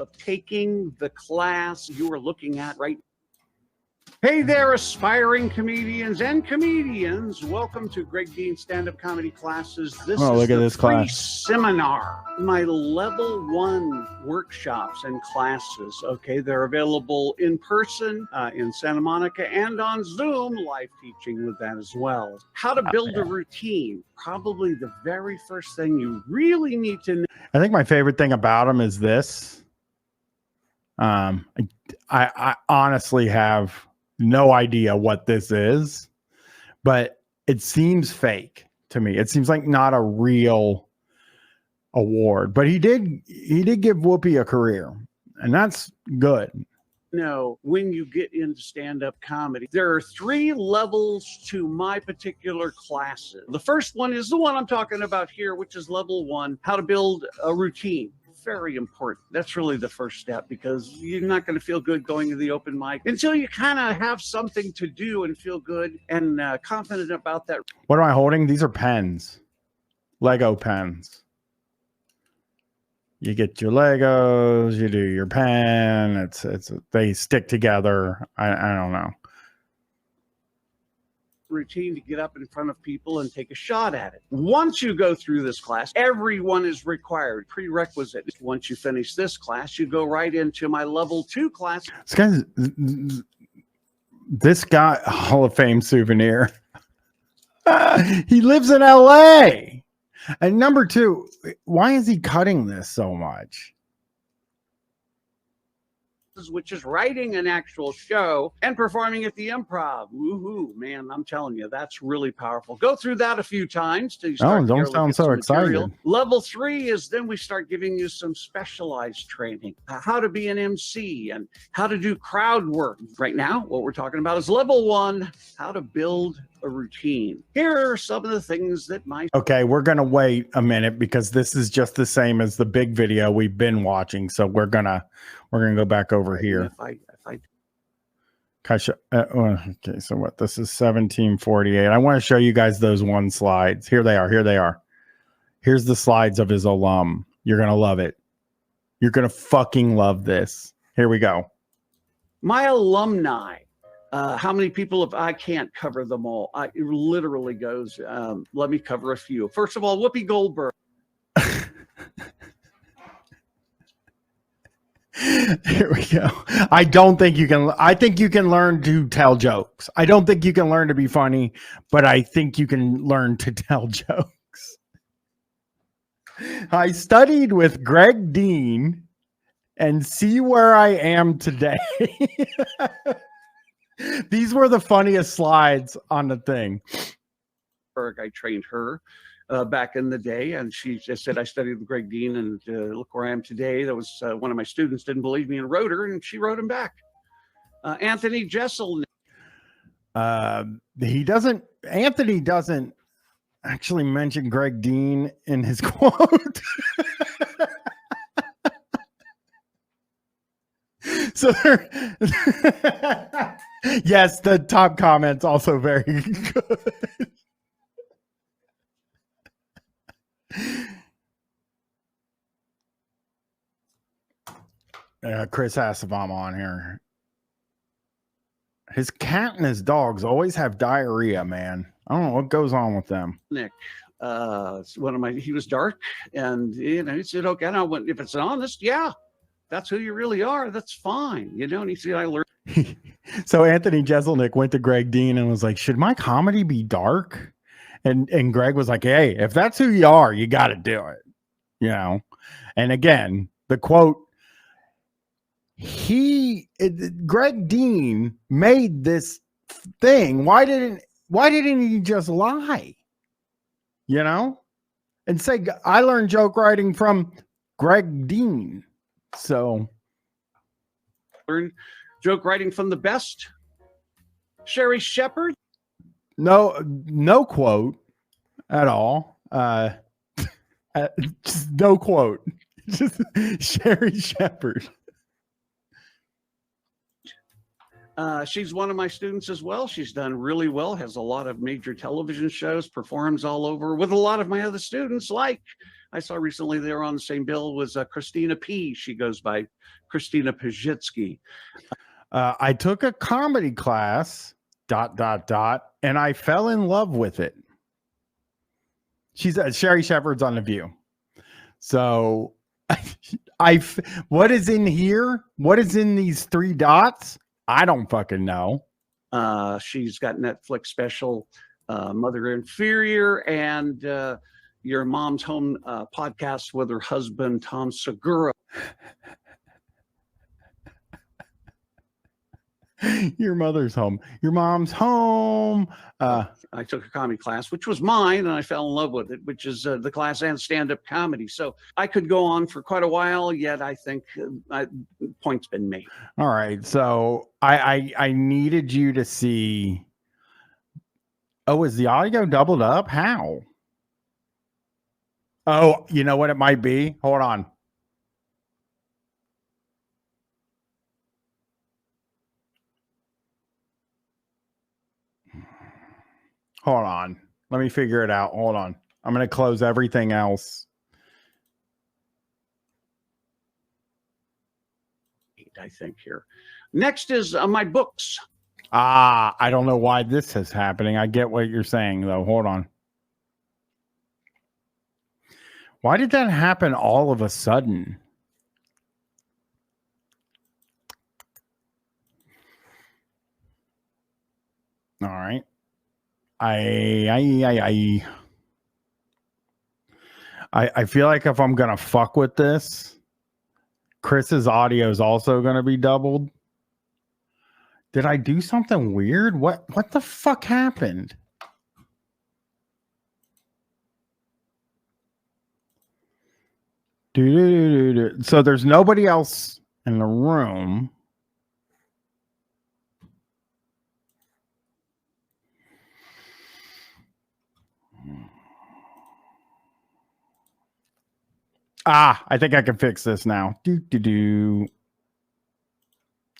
of taking the class you are looking at right now. Hey there, aspiring comedians and comedians. Welcome to Greg Dean Stand-Up Comedy Classes. This is the free seminar, my level 1 workshops and classes. Okay, they're available in person in Santa Monica and on Zoom, live teaching with that as well. How to build a routine, probably the very first thing you really need to know. I think my favorite thing about him is this. I honestly have no idea what this is, but it seems fake to me. It seems like not a real award, but he did give Whoopi a career, and that's good. No, when you get into stand-up comedy, there are 3 levels to my particular classes. The first one is the one I'm talking about here, which is level 1, how to build a routine. Very important. That's really the first step, because you're not going to feel good going to the open mic until you kind of have something to do and feel good and confident about that. What am I holding? These are pens, Lego pens. You get your Legos, you do your pen. They stick together. I don't know. Routine to get up in front of people and take a shot at it. Once you go through this class, everyone is required, prerequisite. Once you finish this class, you go right into my level 2 class. This guy, Hall of Fame souvenir. He lives in LA. And number 2, why is he cutting this so much? Which is writing an actual show and performing at the Improv. Woohoo, man, I'm telling you, that's really powerful. Go through that a few times till you start. Oh, don't sound so excited. Level 3 is then we start giving you some specialized training, how to be an MC and how to do crowd work. Right now, what we're talking about is level 1, how to build a routine. Here are some of the things that Okay, we're gonna wait a minute because this is just the same as the big video we've been watching. So we're gonna go back over here. Okay, so what? This is 1748. I want to show you guys those 1 slides. Here they are. Here they are. Here's the slides of his alum. You're gonna love it. You're gonna fucking love this. Here we go. My alumni. How many people I can't cover them all. It literally goes, let me cover a few. First of all, Whoopi Goldberg. Here we go. I think you can learn to tell jokes. I don't think you can learn to be funny, but I think you can learn to tell jokes. I studied with Greg Dean and see where I am today. These were the funniest slides on the thing. I trained her back in the day, and she just said, I studied with Greg Dean, and look where I am today. That was one of my students didn't believe me and wrote her, and she wrote him back. Anthony Jeselnik. Anthony doesn't actually mention Greg Dean in his quote. So yes, the top comment's also very good. Chris asks if I'm on here. His cat and his dogs always have diarrhea, man. I don't know what goes on with them. Nick, he was dark, and he said, okay, now if it's honest, yeah, that's who you really are. That's fine, And he said, I learned. So Anthony Jeselnik went to Greg Dean and was like, should my comedy be dark? And Greg was like, hey, if that's who you are, you got to do it. And again, the quote, Greg Dean made this thing. Why didn't he just lie? And say, I learned joke writing from Greg Dean. So learn joke writing from the best. Sherry Shepard. No quote at all. Just no quote. Just Sherry Shepard. She's one of my students as well. She's done really well, has a lot of major television shows, performs all over with a lot of my other students, like I saw recently they were on the same bill was Christina P. She goes by Christina Pajitsky. I took a comedy class, ... and I fell in love with it. She's Sherry Shepherd's on The View. So what is in here? What is in these 3 dots? I don't fucking know. She's got Netflix special, Mother Inferior, and Your Mom's Home podcast with her husband, Tom Segura. Your mother's home. Your mom's home. I took a comedy class, which was mine, and I fell in love with it, which is the class and stand-up comedy. So I could go on for quite a while, yet I think point's been made. All right. So I needed you to see. Oh, is the audio doubled up? How? Oh, you know what it might be? Hold on. Hold on. Let me figure it out. Hold on. I'm going to close everything else. I think here. Next is my books. I don't know why this is happening. I get what you're saying, though. Hold on. Why did that happen all of a sudden? All right. I feel like if I'm gonna fuck with this, Chris's audio is also gonna be doubled. Did I do something weird? What the fuck happened? So there's nobody else in the room. I think I can fix this now.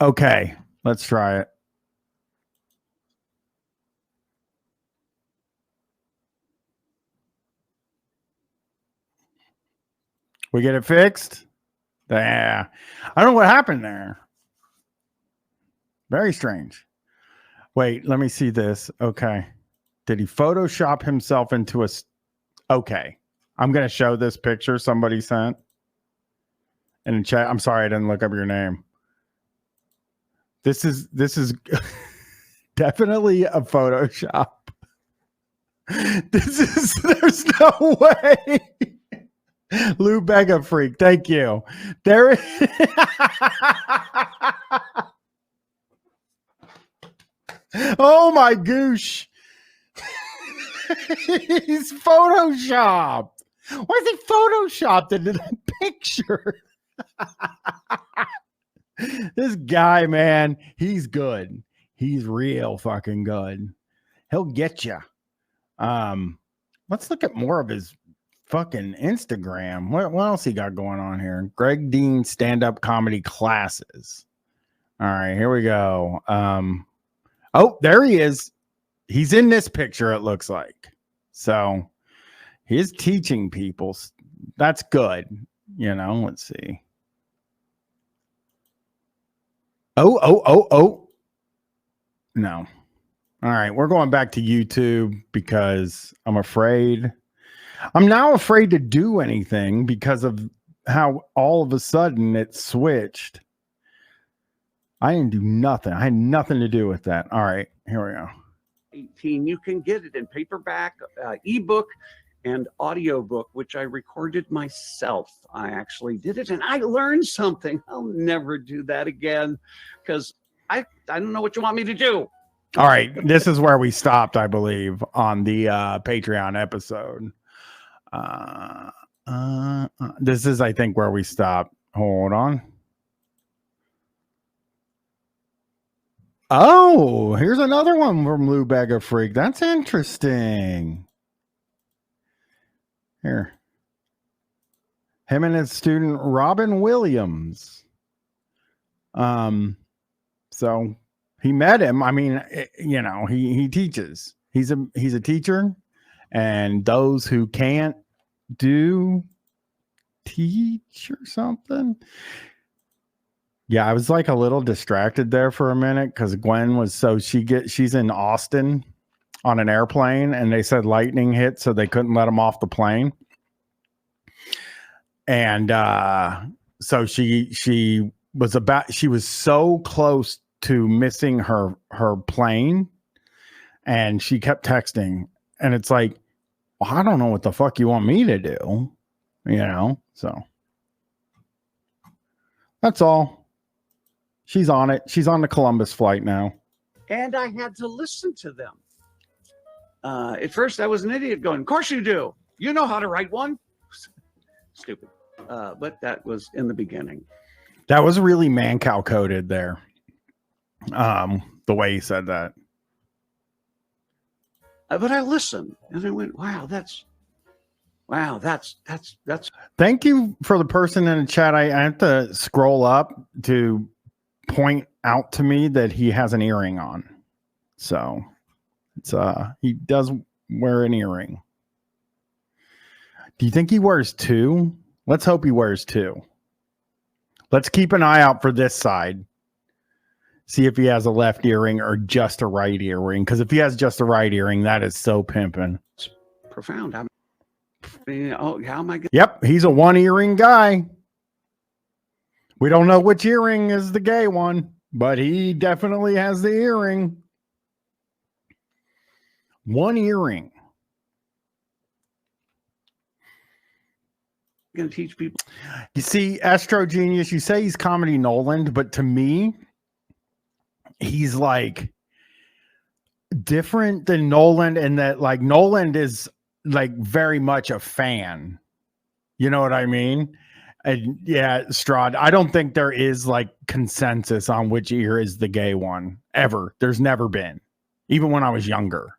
Okay, let's try it. We get it fixed? Yeah. I don't know what happened there. Very strange. Wait, let me see this. Okay. Did he Photoshop himself into a... Okay. I'm going to show this picture somebody sent in the chat. I'm sorry I didn't look up your name. This is definitely a Photoshop. There's no way. Lou Bega Freak, thank you. There Oh my goosh. He's Photoshopped. Why is he Photoshopped into the picture? This guy, man, he's good. He's real fucking good. He'll get you. Let's look at more of his fucking Instagram. What else he got going on here? Greg Dean stand-up comedy classes. All right, here we go. Oh, there he is. He's in this picture, it looks like. So he's teaching people. That's good. You know, let's see. Oh. No. All right, we're going back to YouTube because I'm now afraid to do anything because of how all of a sudden it switched. I didn't do nothing. I had nothing to do with that. All right, here we go. 18. You can get it in paperback, ebook, and audiobook, which I recorded myself. I actually did it, and I learned something. I'll never do that again because I don't know what you want me to do. All right, this is where we stopped, I believe, on the Patreon episode. This is, I think, where we stopped. Hold on. Oh, here's another one from Lou Bega Freak. That's interesting. Here. Him and his student Robin Williams. So he met him. I mean, you know, he teaches. He's a teacher, and those who can't do teach or something. Yeah, I was like a little distracted there for a minute because Gwen was she's in Austin on an airplane and they said lightning hit, so they couldn't let them off the plane. And so she was so close to missing her plane, and she kept texting, and it's like, well, I don't know what the fuck you want me to do, so that's all. She's on it. She's on the Columbus flight now. And I had to listen to them. At first, I was an idiot going, of course you do. You know how to write one. Stupid. But that was in the beginning. That was really man-cow coded there. The way he said that. But I listened and I went, wow, that's. Thank you for the person in the chat. I have to scroll up to point out to me that he has an earring on. So it's he does wear an earring. Do you think he wears two? Let's hope he wears two. Let's keep an eye out for this side. See if he has a left earring or just a right earring. Because if he has just a right earring, that is so pimping. It's profound. How am I? Yep, he's a one earring guy. We don't know which earring is the gay one, but he definitely has the earring. One earring. Going to teach people. You see, Astro Genius, you say he's comedy Nolan, but to me, he's like different than Nolan in that like Nolan is like very much a fan. You know what I mean? And yeah, Strahd, I don't think there is like consensus on which ear is the gay one ever. There's never been, even when I was younger.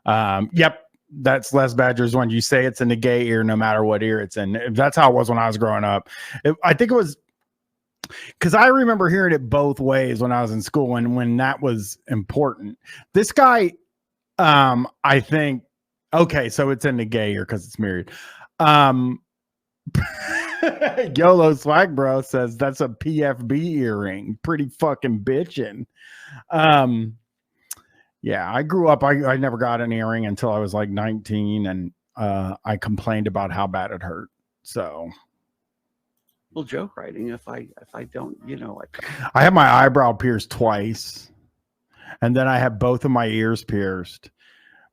Yep, that's Les Badger's one. You say it's in the gay ear, no matter what ear it's in. That's how it was when I was growing up. I think it was because I remember hearing it both ways when I was in school and when that was important. This guy, I think, okay, so it's in the gay ear because it's married. YOLO Swag Bro says that's a PFB earring. Pretty fucking bitchin'. Yeah, I grew up. I never got an earring until I was like 19, and I complained about how bad it hurt. So, well, joke writing. If I don't, I had my eyebrow pierced twice, and then I had both of my ears pierced.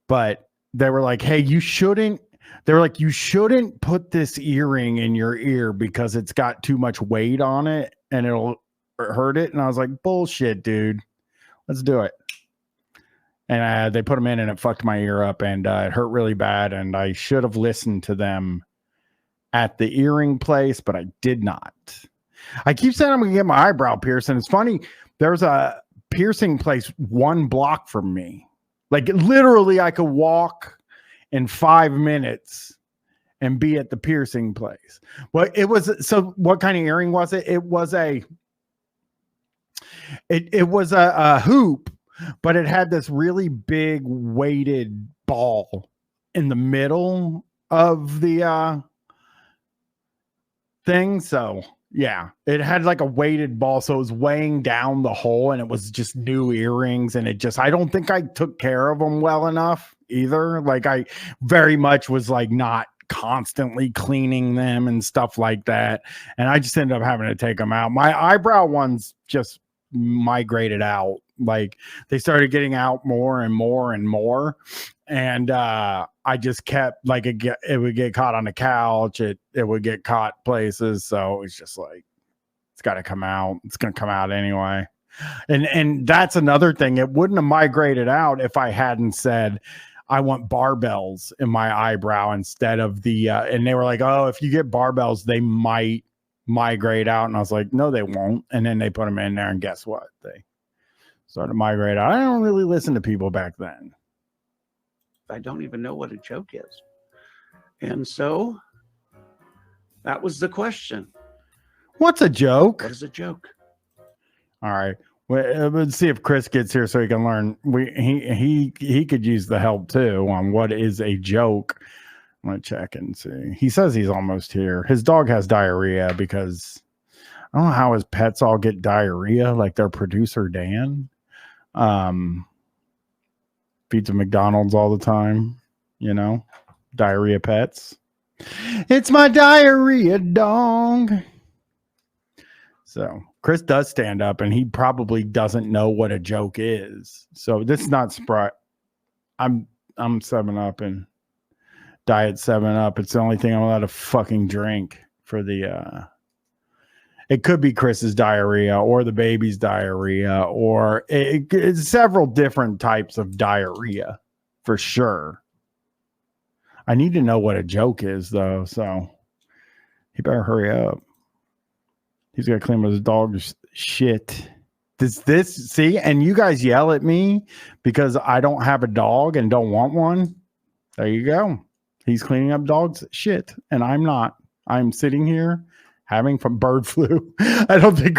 But they were like, "Hey, you shouldn't." They were like, "You shouldn't put this earring in your ear because it's got too much weight on it, and it'll hurt it." And I was like, "Bullshit, dude. Let's do it." And they put them in and it fucked my ear up and it hurt really bad. And I should have listened to them at the earring place, but I did not. I keep saying I'm going to get my eyebrow pierced. And it's funny. There's a piercing place 1 block from me. Like literally I could walk in 5 minutes and be at the piercing place. Well, it was, so what kind of earring was it? It was a hoop. But it had this really big weighted ball in the middle of the thing. So yeah, it had like a weighted ball. So it was weighing down the hole and it was just new earrings. And I don't think I took care of them well enough either. Like I very much was like not constantly cleaning them and stuff like that. And I just ended up having to take them out. My eyebrow ones just migrated out. Like they started getting out more and more and more. And I just kept like it would get caught on the couch. It would get caught places. So it's just like, it's got to come out. It's going to come out anyway. And that's another thing. It wouldn't have migrated out if I hadn't said, I want barbells in my eyebrow instead of the, and they were like, oh, if you get barbells, they might migrate out. And I was like, no, they won't. And then they put them in there and guess what? They started to migrate out. I don't really listen to people back then. I don't even know what a joke is. And so that was the question. What's a joke? What is a joke? All right. Well, let's see if Chris gets here so he can learn. He could use the help too on what is a joke. I'm going to check and see. He says he's almost here. His dog has diarrhea because I don't know how his pets all get diarrhea, like their producer, Dan. Feeds him McDonald's all the time, diarrhea pets. It's my diarrhea dog. So Chris does stand up, and he probably doesn't know what a joke is. So this is not Sprite. I'm 7-Up and Diet 7-Up. It's the only thing I'm allowed to fucking drink for the. It could be Chris's diarrhea or the baby's diarrhea, or it's several different types of diarrhea for sure. I need to know what a joke is, though, so he better hurry up. He's got to clean with his dog's shit. See? And you guys yell at me because I don't have a dog and don't want one. There you go. He's cleaning up dog's shit, and I'm not. I'm sitting here having from bird flu. I don't think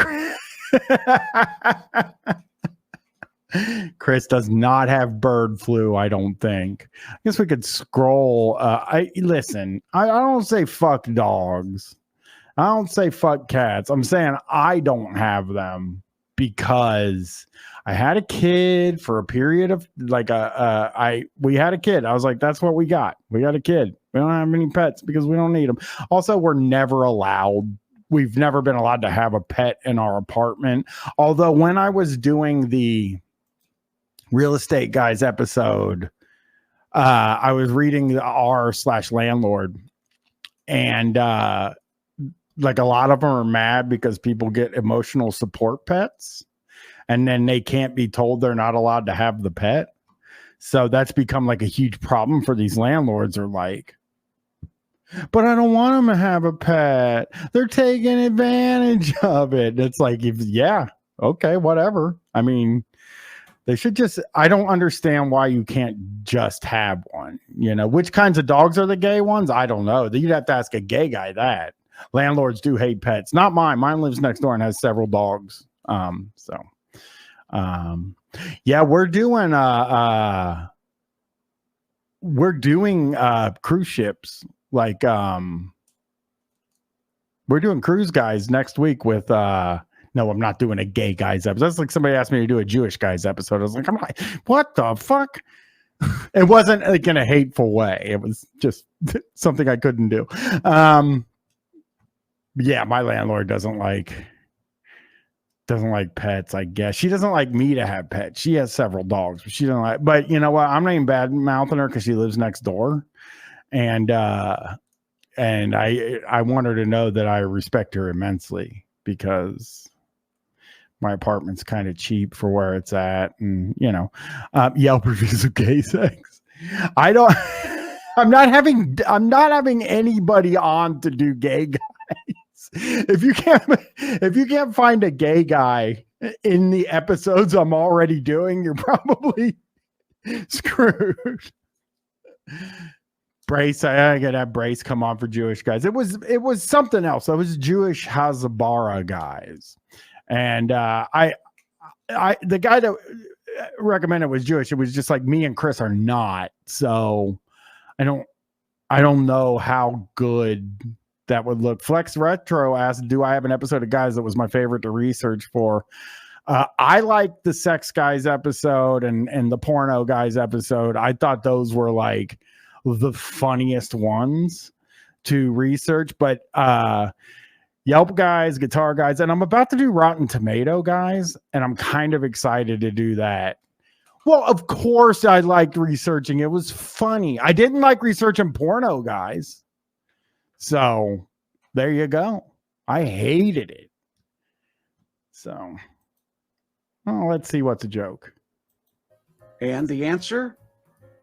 Chris does not have bird flu, I don't think. I guess we could scroll. I don't say fuck dogs. I don't say fuck cats. I'm saying I don't have them because I had a kid for a period of we had a kid. I was like, that's what we got. We got a kid. We don't have any pets because we don't need them. Also, we're never allowed. We've never been allowed to have a pet in our apartment. Although when I was doing the real estate guys episode, I was reading the r/landlord, and like a lot of them are mad because people get emotional support pets, and then they can't be told they're not allowed to have the pet. So that's become like a huge problem for these landlords. Are like, but I don't want them to have a pet. They're taking advantage of it. It's like, okay, whatever. I mean, they should just, I don't understand why you can't just have one. Which kinds of dogs are the gay ones? I don't know. You'd have to ask a gay guy that. Landlords do hate pets. Not mine. Mine lives next door and has several dogs. We're doing cruise ships. Like we're doing cruise guys next week with no, I'm not doing a gay guys episode. That's like somebody asked me to do a Jewish guys episode. I was like, what the fuck? It wasn't like in a hateful way. It was just something I couldn't do. Yeah, my landlord doesn't like pets, I guess. She doesn't like me to have pets. She has several dogs, but she doesn't like. But you know what? I'm not even bad mouthing her because she lives next door, and I want her to know that I respect her immensely because my apartment's kind of cheap for where it's at, and Yelp reviews of gay sex. I'm not having anybody on to do gay guys. If you can't find a gay guy in the episodes I'm already doing, you're probably screwed. Brace, I gotta have Brace come on for Jewish guys. It was something else. It was Jewish Hazabara guys, and I the guy that recommended was Jewish. It was just like me and Chris are not, so I don't know how good that would look. Flex Retro asked, do I have an episode of guys that was my favorite to research for? I liked the sex guys episode and the porno guys episode. I thought those were like the funniest ones to research, but Yelp guys, guitar guys, and I'm about to do Rotten Tomato guys, and I'm kind of excited to do that. Well, of course I liked researching. It was funny. I didn't like researching porno guys. So there you go. I hated it. So let's see what's a joke. And the answer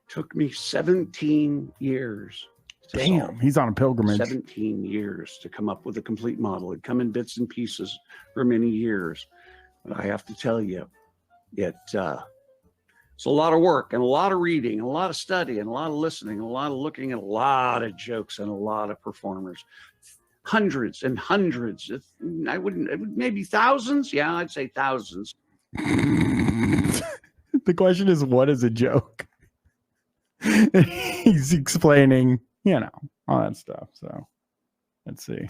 took me 17 years. Damn, he's on a pilgrimage. 17 years to come up with a complete model. It'd come in bits and pieces for many years. But I have to tell you, it's a lot of work and a lot of reading and a lot of study and a lot of listening and a lot of looking at a lot of jokes and a lot of performers. Hundreds and hundreds. Maybe thousands. Yeah, I'd say thousands. The question is, what is a joke? He's explaining you know, all that stuff. So let's see.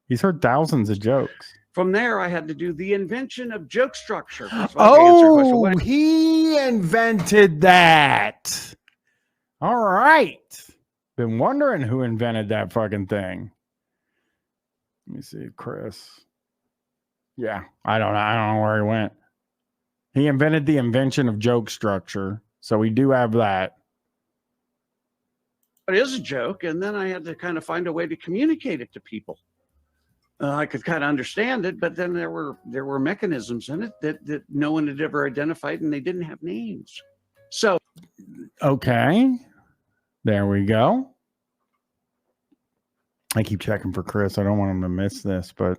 He's heard thousands of jokes. From there, I had to do the invention of joke structure. Oh, he invented that. All right. Been wondering who invented that fucking thing. Let me see, Chris. Yeah, I don't know where he went. He invented the invention of joke structure. So we do have that. It is a joke, and then I had to kind of find a way to communicate it to people. I could kind of understand it, but then there were mechanisms in it that no one had ever identified, and they didn't have names. So, okay, there we go. I keep checking for Chris. I don't want him to miss this, but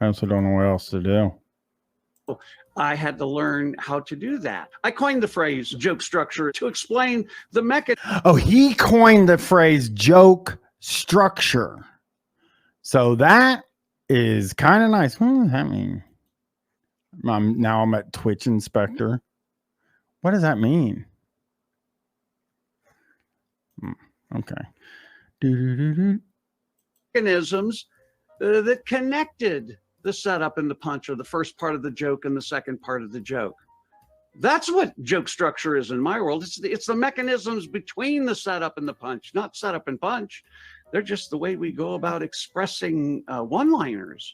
I also don't know what else to do. I had to learn how to do that. I coined the phrase joke structure to explain the mechanism. Oh, he coined the phrase joke structure. So that is kind of nice. What does that mean? Now I'm at Twitch Inspector. What does that mean? Okay. Mechanisms that connected the setup and the punch, or the first part of the joke and the second part of the joke. That's what joke structure is in my world. It's the mechanisms between the setup and the punch, not setup and punch. They're just the way we go about expressing one-liners.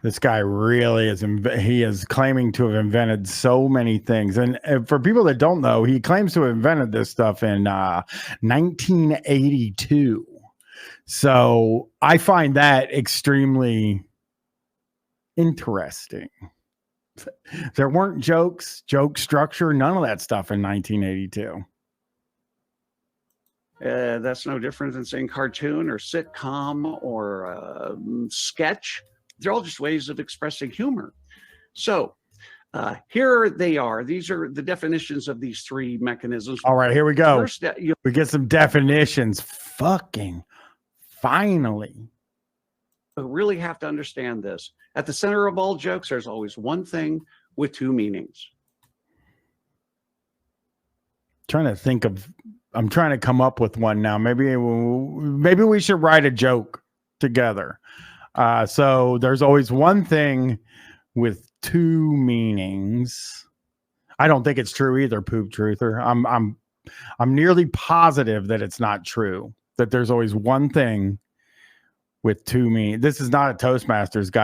This guy really is. He is claiming to have invented so many things. And for people that don't know, he claims to have invented this stuff in 1982. So I find that extremely interesting. There weren't jokes, joke structure, none of that stuff in 1982. That's no different than saying cartoon or sitcom or sketch. They're all just ways of expressing humor. So here they are. These are the definitions of these three mechanisms. All right, here we go. First, we get some definitions. Fucking finally. You really have to understand this. At the center of all jokes, there's always one thing with two meanings. I'm trying to come up with one now. Maybe we should write a joke together. So there's always one thing with two meanings. I don't think it's true either, Poop Truther. I'm nearly positive that it's not true, that there's always one thing with two meanings. This is not a Toastmasters guy.